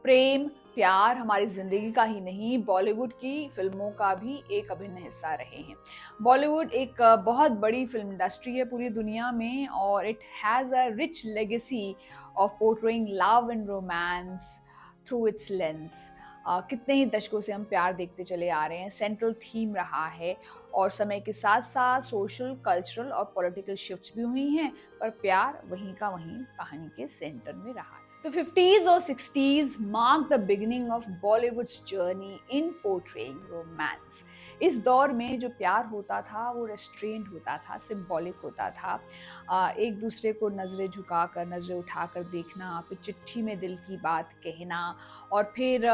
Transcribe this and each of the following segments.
प्रेम, प्यार हमारी ज़िंदगी का ही नहीं, बॉलीवुड की फ़िल्मों का भी एक अभिन्न हिस्सा रहे हैं। बॉलीवुड एक बहुत बड़ी फ़िल्म इंडस्ट्री है पूरी दुनिया में और it has a rich legacy of portraying love and romance through it's lens. कितने ही दशकों से हम प्यार देखते चले आ रहे हैं, सेंट्रल थीम रहा है और समय के साथ-साथ सोशल, कल्चरल और पॉलिटिकल शिफ्ट्स भी हुई हैं, पर प्यार वहीं का वहीं कहानी के सेंटर में रहा है। तो 50s और 60s mark the beginning of Bollywood's journey in portraying romance. इस दौर में जो प्यार होता था वो रेस्ट्रेंड होता था, सिंबॉलिक होता था। एक दूसरे को नज़रें झुकाकर, नज़रें उठाकर देखना, फिर चिट्ठी में दिल की बात कहना और फिर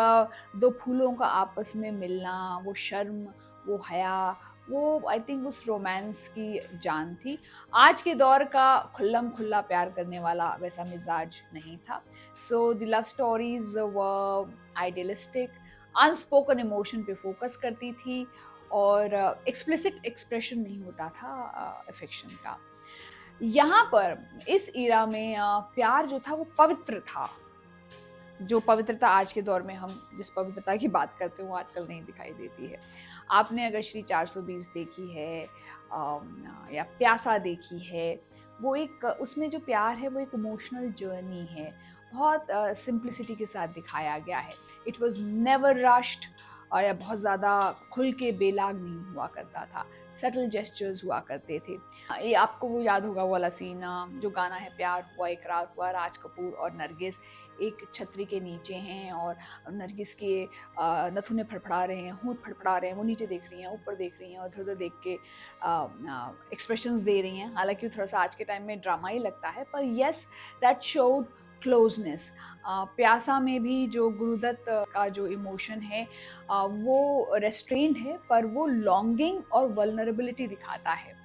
दो फूलों का आपस में मिलना, वो शर्म, वो हया, वो आई थिंक उस रोमांस की जान थी। आज के दौर का खुल्लम खुल्ला प्यार करने वाला वैसा मिजाज नहीं था। So the love stories were idealistic, unspoken emotion पे फोकस करती थी और एक्सप्लिसिट एक्सप्रेशन नहीं होता था अफेक्शन का। यहाँ पर इस इरा में प्यार जो था वो पवित्र था। जो पवित्रता आज के दौर में हम जिस पवित्रता की बात करते हैं वो आजकल नहीं दिखाई देती है। आपने अगर श्री 420 देखी है या प्यासा देखी है, वो एक उसमें जो प्यार है वो एक इमोशनल जर्नी है। बहुत सिंप्लिसिटी के साथ दिखाया गया है। इट वाज़ नेवर रश्ड या बहुत ज़्यादा खुल के बेलाग नहीं हुआ करता था। सटल जेस्चर्स हुआ करते थे। ये आपको वो याद होगा वो वाला सीन जो गाना है प्यार हुआ इकरार हुआ, राज कपूर और नरगिस एक छतरी के नीचे हैं और नरगिस के नथुने फड़फड़ा रहे हैं, होंठ फड़फड़ा रहे हैं, वो नीचे देख रही हैं, ऊपर देख रही हैं और इधर-उधर देख के एक्सप्रेशंस दे रही हैं। हालाँकि वो थोड़ा-सा आज के टाइम में ड्रामा ही लगता है, पर येस दैट शोड क्लोज़नेस। प्यासा में भी जो गुरुदत्त का जो इमोशन है वो रेस्ट्रेंड है, पर वो लॉन्गिंग और वल्नरेबिलिटी दिखाता है।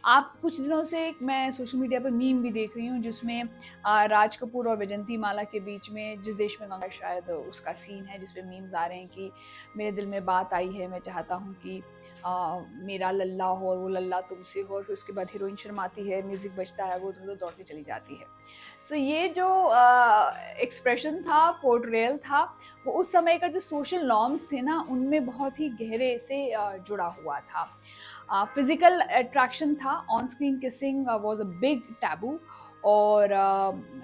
आप कुछ दिनों से एक मैं सोशल मीडिया पे मीम भी देख रही हूँ जिसमें राज कपूर और वैजंती माला के बीच में जिस देश में गंगा शायद उसका सीन है जिसपे मीम्स आ रहे हैं कि मेरे दिल में बात आई है, मैं चाहता हूँ कि मेरा लल्ला हो और वो लल्ला तुमसे हो और फिर उसके बाद हीरोइन शर्माती है, म्यूजिक बजता है, वो उधर-उधर दौड़ती चली जाती है। सो ये जो एक्सप्रेशन था, पोर्ट्रेयल था, वो उस समय का जो सोशल नॉर्म्स थे ना उनमें बहुत ही गहरे से जुड़ा हुआ था। फिजिकल अट्रैक्शन था, on screen kissing was a big taboo और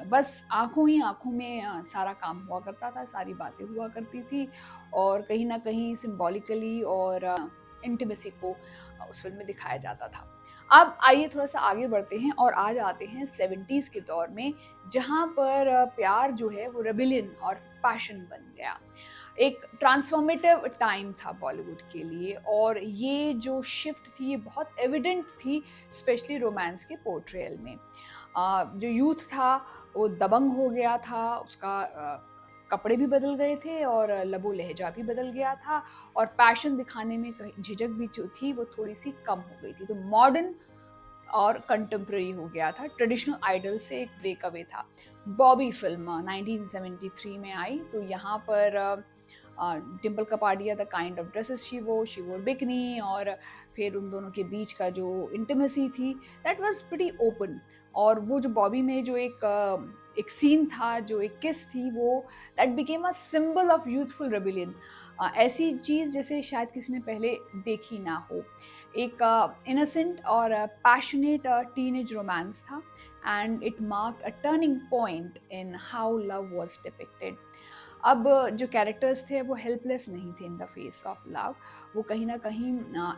बस आँखों ही आँखों में सारा काम हुआ करता था, सारी बातें हुआ करती थी और कहीं न कहीं सिंबॉलिकली और इंटिमेसी को उस फ़िल्म में दिखाया जाता था। अब आइए थोड़ा-सा आगे बढ़ते हैं और आ जाते हैं 70s के दौर में, जहाँ पर प्यार जो है वो रेबेलियन और पैशन बन गया। एक ट्रांसफॉर्मेटिव टाइम था बॉलीवुड के लिए और ये जो शिफ्ट थी ये बहुत एविडेंट थी स्पेशली रोमांस के पोर्ट्रेयल में। जो यूथ था वो दबंग हो गया था, उसका कपड़े भी बदल गए थे और लबो लहजा भी बदल गया था और पैशन दिखाने में कहीं झिझक भी जो थी वो थोड़ी-सी कम हो गई थी। तो मॉडर्न और कंटेम्परेरी हो गया था, ट्रेडिशनल आइडल से एक ब्रेक अवे था। बॉबी फ़िल्म 1973 में आई, तो यहाँ पर Dimple Kapadia the kind of dresses she वोर बिकिनी और फिर उन दोनों के बीच का जो इंटिमेसी थी दैट वाज़ प्रीटी ओपन और वो जो बॉबी में जो एक सीन था, जो एक किस थी वो that became a symbol of youthful rebellion. ऐसी चीज़ जैसे शायद किसी ने पहले देखी ना हो। एक इनोसेंट और पैशनेट टीनेज रोमांस था and it marked a turning point in how love was depicted. अब जो कैरेक्टर्स थे वो हेल्पलेस नहीं थे in the face of love, वो कहीं न कहीं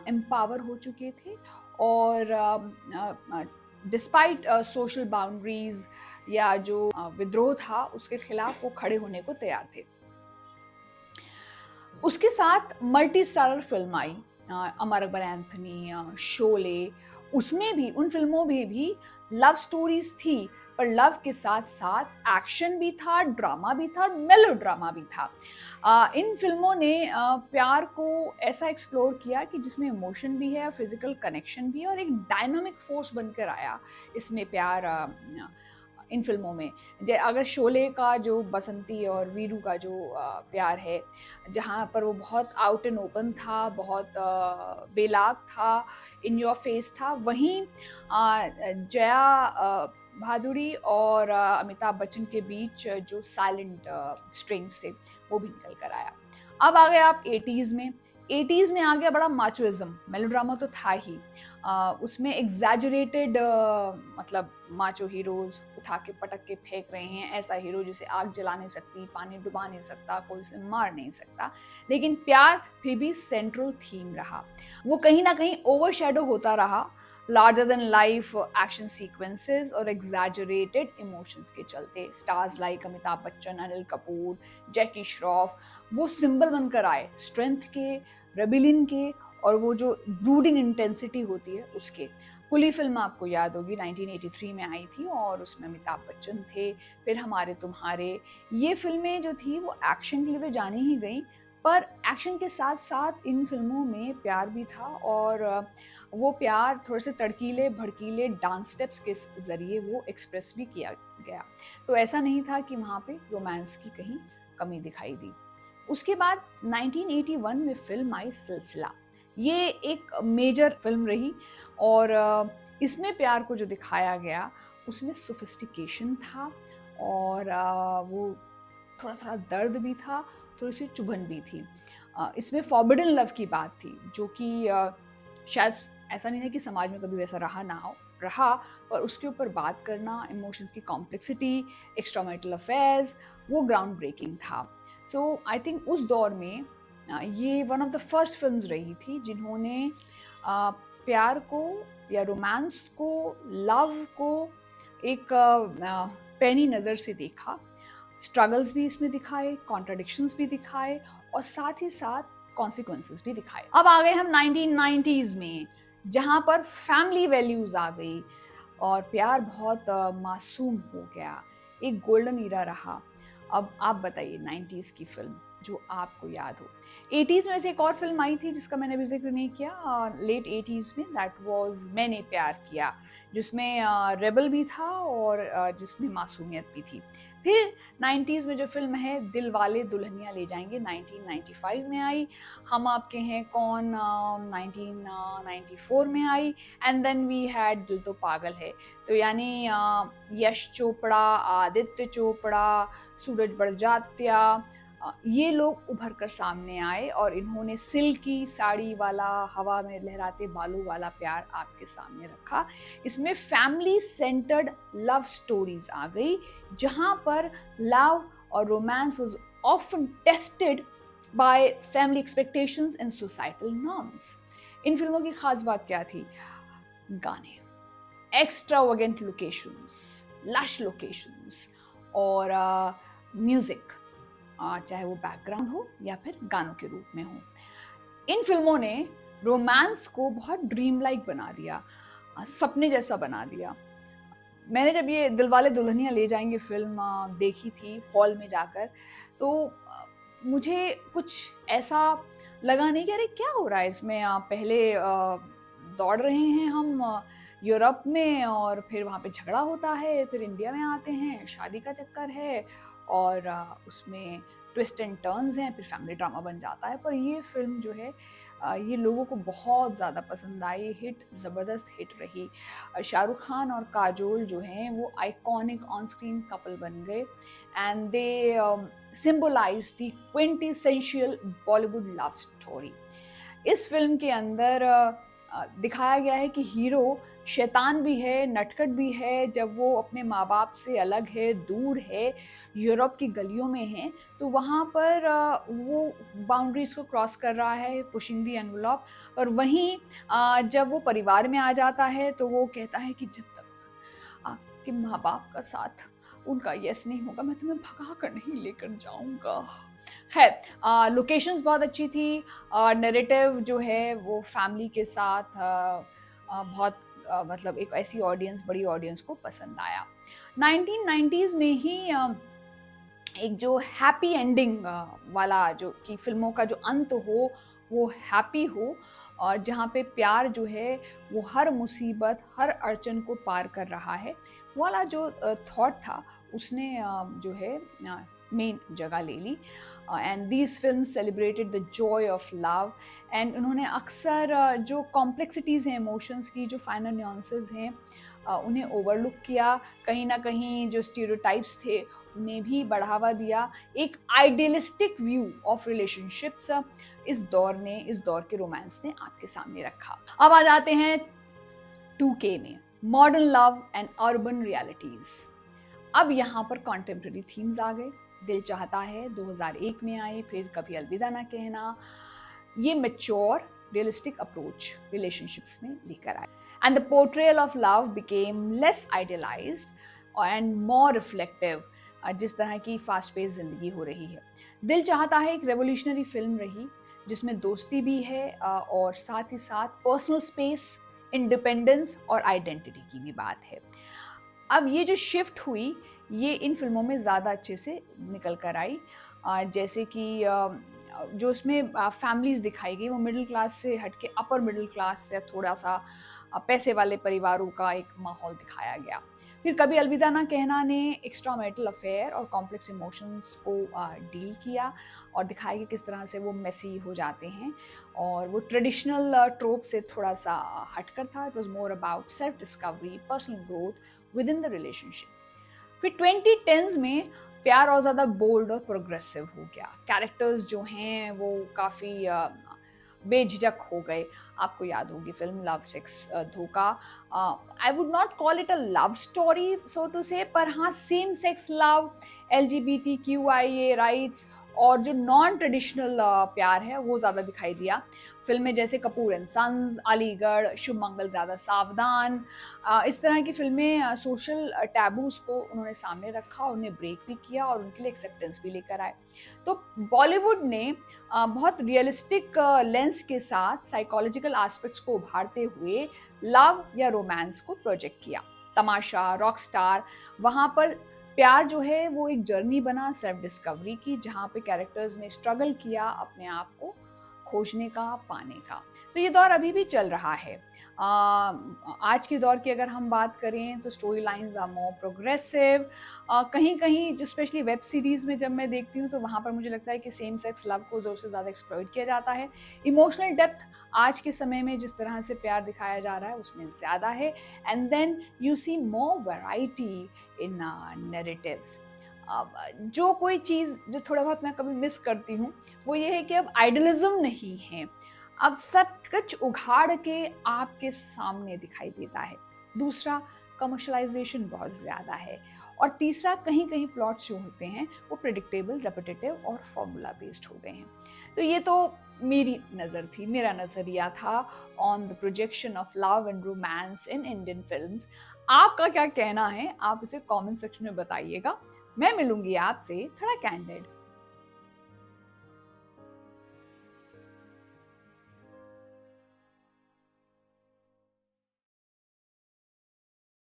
एम्पावर हो चुके थे और डिस्पाइट सोशल बाउंड्रीज़ या जो विद्रोह था उसके खिलाफ वो खड़े होने को तैयार थे। उसके साथ मल्टी स्टारर फ़िल्म आई अमर अकबर एंथोनी, शोले, उसमें भी उन फ़िल्मों में भी लव स्टोरीज़ थी, पर लव के साथ-साथ एक्शन भी था, ड्रामा भी था, मेलोड्रामा भी था। इन फ़िल्मों ने प्यार को ऐसा एक्सप्लोर किया कि जिसमें इमोशन भी है, फ़िज़िकल कनेक्शन भी है और एक डायनामिक फ़ोर्स बनकर आया। इसमें प्यार इन फिल्मों में। अगर शोले का जो बसंती और वीरू का जो प्यार है, जहाँ पर वो बहुत आउट एंड ओपन था, बहुत बेलाग था, इन योर फेस था, वहीं जया भादुड़ी और अमिताभ बच्चन के बीच जो साइलेंट स्ट्रिंग्स थे वो भी निकल कर आया। अब आ गए आप 80s में। 80s में आ गया बड़ा माचोइज्म, मेलोड्रामा तो था ही, उसमें एग्जैजरेटेड मतलब माचो हीरोज उठा के पटक के फेंक रहे हैं, ऐसा हीरो जिसे आग जला नहीं सकती, पानी डुबा नहीं सकता, कोई उसे मार नहीं सकता, लेकिन प्यार फिर भी सेंट्रल थीम रहा। वो कहीं ना कहीं ओवरशैडो होता रहा larger than life action sequences और एग्जैजरेटेड इमोशंस के चलते। स्टार्स लाइक अमिताभ बच्चन, अनिल कपूर, जैकी श्रॉफ वो सिंबल बनकर आए स्ट्रेंथ के, रेबिलियन के, और वो जो ब्रूडिंग इंटेंसिटी होती है उसके। कुली फिल्म आपको याद होगी 1983 में आई थी और उसमें अमिताभ बच्चन थे। फिर हमारे तुम्हारे, ये फिल्में जो थी वो एक्शन के लिए तो जानी ही गई, पर एक्शन के साथ साथ इन फिल्मों में प्यार भी था, और वो प्यार थोड़े से तड़कीले भड़कीले डांस स्टेप्स के ज़रिए वो एक्सप्रेस भी किया गया। तो ऐसा नहीं था कि वहाँ पे रोमांस की कहीं कमी दिखाई दी। उसके बाद 1981 में फिल्म आई सिलसिला। ये एक मेजर फिल्म रही, और इसमें प्यार को जो दिखाया गया उसमें सोफिस्टिकेशन था, और वो थोड़ा थोड़ा दर्द भी था, थोड़ी सी चुभन भी थी। इसमें फॉरबिडन लव की बात थी, जो कि शायद ऐसा नहीं है कि समाज में कभी वैसा रहा ना हो, रहा, पर उसके ऊपर बात करना, इमोशंस की कॉम्प्लेक्सिटी, एक्स्ट्रामैरिटल अफेयर्स, वो ग्राउंड ब्रेकिंग था। सो आई थिंक उस दौर में ये one of the first films रही थी जिन्होंने प्यार को या रोमांस को, लव को एक पैनी नज़र से देखा। स्ट्रगल्स भी इसमें दिखाए, कॉन्ट्राडिक्शंस भी दिखाए, और साथ ही साथ कॉन्सिक्वेंसेस भी दिखाए। अब आ गए हम 1990s में, जहाँ पर फैमिली वैल्यूज आ गई और प्यार बहुत मासूम हो गया, एक गोल्डन ईरा रहा। अब आप बताइए 90s की फिल्म जो आपको याद हो। 80s में ऐसे एक और फिल्म आई थी जिसका मैंने अभी जिक्र नहीं किया, लेट 80s में, दैट वाज मैंने प्यार किया, जिसमें रेबल भी था और जिसमें मासूमियत भी थी। फिर 90s में जो फिल्म है दिल वाले दुल्हनिया ले जाएंगे 1995 में आई, हम आपके हैं कौन 1994 में आई, एंड देन वी हैड दिल तो पागल है। तो यानी यश चोपड़ा, आदित्य चोपड़ा, सूरज बड़जात्या, ये लोग उभर कर सामने आए और इन्होंने सिल्की साड़ी वाला, हवा में लहराते बालों वाला प्यार आपके सामने रखा। इसमें फैमिली सेंटर्ड लव स्टोरीज आ गई, जहां पर लव और romance was often tested by family expectations and societal norms. इन फिल्मों की खास बात क्या थी? गाने, एक्स्ट्रावेगेंट लोकेशंस, लश लोकेशंस, और म्यूजिक, चाहे वो बैकग्राउंड हो या फिर गानों के रूप में हो। इन फिल्मों ने रोमांस को बहुत ड्रीम लाइक बना दिया, सपने जैसा बना दिया। मैंने जब ये दिलवाले दुल्हनिया ले जाएंगे फिल्म देखी थी हॉल में जाकर, तो मुझे कुछ ऐसा लगा नहीं कि अरे क्या हो रहा है इसमें, पहले दौड़ रहे हैं हम यूरोप में, और फिर वहाँ पे झगड़ा होता है, फिर इंडिया में आते हैं, शादी का चक्कर है, और उसमें ट्विस्ट एंड टर्न्स हैं, फिर फैमिली ड्रामा बन जाता है। पर ये फिल्म जो है ये लोगों को बहुत ज़्यादा पसंद आई, हिट, ज़बरदस्त हिट रही। शाहरुख खान और काजोल जो हैं वो आइकॉनिक ऑन स्क्रीन कपल बन गए, and they symbolise the quintessential Bollywood love story. इस फिल्म के अंदर दिखाया गया है कि हीरो शैतान भी है, नटखट भी है। जब वो अपने माँ बाप से अलग है, दूर है, यूरोप की गलियों में है, तो वहाँ पर वो बाउंड्रीज को क्रॉस कर रहा है, पुशिंग दी एनवलप। और वहीं जब वो परिवार में आ जाता है तो वो कहता है कि जब तक आपके माँ बाप का साथ उनका यस नहीं होगा, मैं तुम्हें भगा कर नहीं लेकर जाऊंगा। खैर, लोकेशंस बहुत अच्छी थी, नैरेटिव जो है वो फैमिली के साथ बहुत मतलब एक ऐसी ऑडियंस, बड़ी ऑडियंस को पसंद आया। 1990s में ही एक जो हैप्पी एंडिंग वाला, जो कि फिल्मों का जो अंत हो वो हैप्पी हो, जहाँ पे प्यार जो है वो हर मुसीबत, हर अड़चन को पार कर रहा है, वाला जो थॉट था उसने जो है मेन जगह ले ली। And these film celebrated the joy of love. And उन्होंने अक्सर जो कॉम्प्लेक्सिटीज़ हैं इमोशंस की, जो फाइनल न्यूआंसेस हैं, उन्हें ओवरलुक किया। कहीं ना कहीं जो स्टीरियोटाइप्स थे उन्हें भी बढ़ावा दिया। एक आइडियलिस्टिक व्यू ऑफ रिलेशनशिप्स इस दौर के रोमांस ने आपके सामने रखा। अब आ जाते हैं 2K में, modern love and urban realities. अब यहाँ पर कॉन्टेम्प्रेरी थीम्स आ गए। दिल चाहता है 2001 में आई, फिर कभी अलविदा ना कहना। ये मेच्योर रियलिस्टिक अप्रोच रिलेशनशिप्स में लेकर आए। And the portrayal of love became less idealised and more reflective, जिस तरह की फास्ट पेस जिंदगी हो रही है। दिल चाहता है एक रेवोल्यूशनरी फिल्म रही, जिसमें दोस्ती भी है और साथ ही साथ पर्सनल स्पेस, इंडिपेंडेंस और आइडेंटिटी की भी बात है। अब ये जो शिफ्ट हुई, ये इन फिल्मों में ज़्यादा अच्छे से निकल कर आई। जैसे कि जो उसमें फैमिलीज़ दिखाई गई वो मिडिल क्लास से हट के अपर मिडिल क्लास या थोड़ा सा पैसे वाले परिवारों का एक माहौल दिखाया गया। फिर कभी अलविदा ना कहना ने एक्स्ट्रा मैरिटल अफेयर और कॉम्प्लेक्स इमोशंस को डील किया और दिखाया कि किस तरह से वो मेसी हो जाते हैं, और वो ट्रेडिशनल ट्रोप से थोड़ा सा हटकर था। It was more about self discovery, personal growth with in the relationship. फिर 2010s में प्यार और ज़्यादा बोल्ड और प्रोग्रेसिव हो गया। कैरेक्टर्स जो हैं वो काफ़ी बेझिझक हो गए। आपको याद होगी film Love Sex Dhokha. I would not call it a love story so to say, पर हाँ same sex love, LGBTQIA rights और जो नॉन ट्रेडिशनल प्यार है वो ज़्यादा दिखाई दिया। फिल्में जैसे कपूर एंड सन्स, अलीगढ़, शुभ मंगल ज़्यादा सावधान, इस तरह की फिल्में सोशल टैबूज को उन्होंने सामने रखा, उन्हें ब्रेक भी किया और उनके लिए एक्सेप्टेंस भी लेकर आए। तो बॉलीवुड ने बहुत रियलिस्टिक लेंस के साथ साइकोलॉजिकल एस्पेक्ट्स को उभारते हुए लव या रोमांस को प्रोजेक्ट किया। तमाशा, रॉकस्टार, वहाँ पर प्यार जो है वो एक जर्नी बना सेल्फ डिस्कवरी की, जहाँ पे कैरेक्टर्स ने स्ट्रगल किया अपने आप को खोजने का, पाने का। तो ये दौर अभी भी चल रहा है। आज के दौर की अगर हम बात करें तो story lines are more progressive. कहीं कहीं जो स्पेशली वेब सीरीज़ में जब मैं देखती हूँ तो वहाँ पर मुझे लगता है कि सेम सेक्स लव को ज़रूर से ज़्यादा एक्सप्लॉइट किया जाता है। इमोशनल डेप्थ आज के समय में जिस तरह से प्यार दिखाया जा रहा है उसमें ज़्यादा है। And then you see more variety in narratives. जो कोई चीज़ जो थोड़ा बहुत मैं कभी मिस करती हूँ वो ये है कि अब आइडलिज्म नहीं है, अब सब कुछ उघाड़ के आपके सामने दिखाई देता है। दूसरा, कमर्शलाइजेशन बहुत ज़्यादा है। और तीसरा, कहीं कहीं प्लॉट जो होते हैं वो प्रेडिक्टेबल, रेपिटेटिव और फॉर्मूला बेस्ड होते हैं। तो ये तो मेरी नज़र थी, मेरा नज़रिया था on the projection of love and romance in Indian films. आपका क्या कहना है, आप इसे कमेंट सेक्शन में बताइएगा। मैं मिलूंगी आपसे थोड़ा कैंडिड।